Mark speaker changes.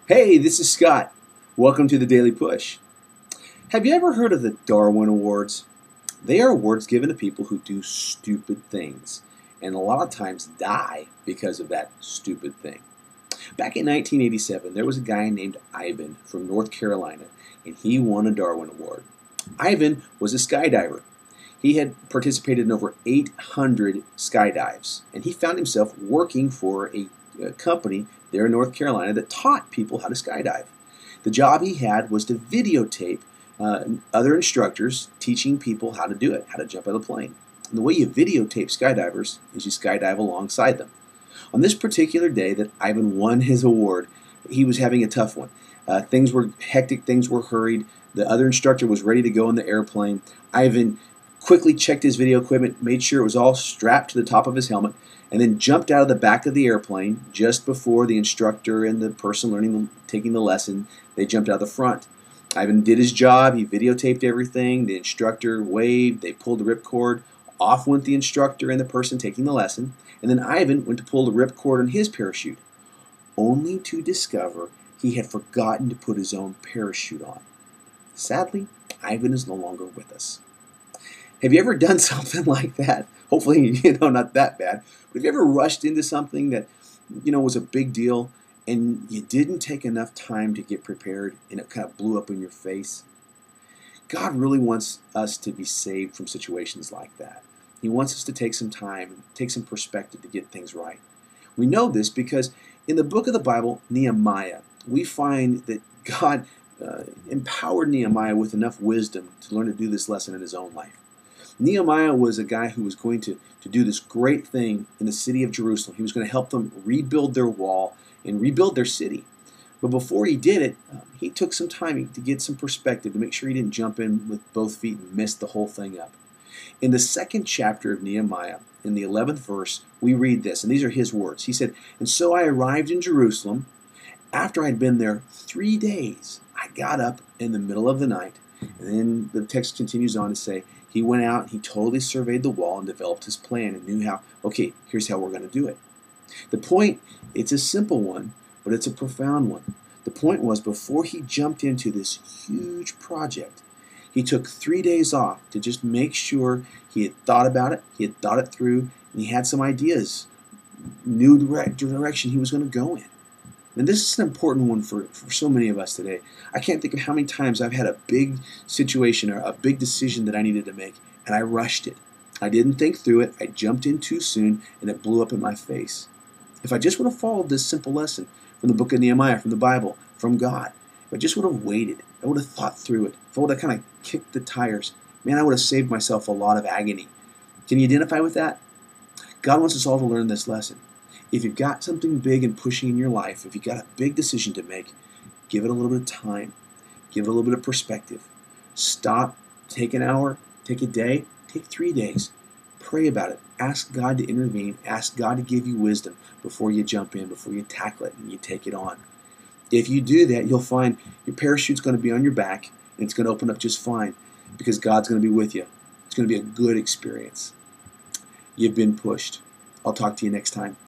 Speaker 1: Hey, this is Scott. Welcome to the Daily Push. Have you ever heard of the Darwin Awards? They are awards given to people who do stupid things and a lot of times die because of that stupid thing. Back in 1987, there was a guy named Ivan from North Carolina, and he won a Darwin Award. Ivan was a skydiver. He had participated in over 800 skydives, and he found himself working for a company there in North Carolina that taught people how to skydive. The job he had was to videotape other instructors teaching people how to do it, how to jump out of the plane. And the way you videotape skydivers is you skydive alongside them. On this particular day that Ivan won his award, he was having a tough one. Things were hectic, things were hurried. The other instructor was ready to go in the airplane. Ivan quickly checked his video equipment, made sure it was all strapped to the top of his helmet, and then jumped out of the back of the airplane just before the instructor and the person taking the lesson, they jumped out the front. Ivan did his job. He videotaped everything. The instructor waved. They pulled the ripcord. Off went the instructor and the person taking the lesson. And then Ivan went to pull the ripcord on his parachute, only to discover he had forgotten to put his own parachute on. Sadly, Ivan is no longer with us. Have you ever done something like that? Hopefully, not that bad. But have you ever rushed into something that, was a big deal and you didn't take enough time to get prepared and it kind of blew up in your face? God really wants us to be saved from situations like that. He wants us to take some time, take some perspective to get things right. We know this because in the book of the Bible, Nehemiah, we find that God empowered Nehemiah with enough wisdom to learn to do this lesson in his own life. Nehemiah was a guy who was going to do this great thing in the city of Jerusalem. He was going to help them rebuild their wall and rebuild their city. But before he did it, he took some time to get some perspective, to make sure he didn't jump in with both feet and mess the whole thing up. In the second chapter of Nehemiah, in the 11th verse, we read this, and these are his words. He said, "And so I arrived in Jerusalem. After I'd been there 3 days, I got up in the middle of the night." And then the text continues on to say, he went out, he totally surveyed the wall and developed his plan and knew here's how we're going to do it. The point, it's a simple one, but it's a profound one. The point was, before he jumped into this huge project, he took 3 days off to just make sure he had thought about it, he had thought it through, and he had some ideas, new direction he was going to go in. And this is an important one for so many of us today. I can't think of how many times I've had a big situation or a big decision that I needed to make, and I rushed it. I didn't think through it. I jumped in too soon, and it blew up in my face. If I just would have followed this simple lesson from the book of Nehemiah, from the Bible, from God, if I just would have waited, I would have thought through it, if I would have kind of kicked the tires, man, I would have saved myself a lot of agony. Can you identify with that? God wants us all to learn this lesson. If you've got something big and pushing in your life, if you've got a big decision to make, give it a little bit of time. Give it a little bit of perspective. Stop, take an hour, take a day, take 3 days. Pray about it. Ask God to intervene. Ask God to give you wisdom before you jump in, before you tackle it and you take it on. If you do that, you'll find your parachute's going to be on your back and it's going to open up just fine because God's going to be with you. It's going to be a good experience. You've been pushed. I'll talk to you next time.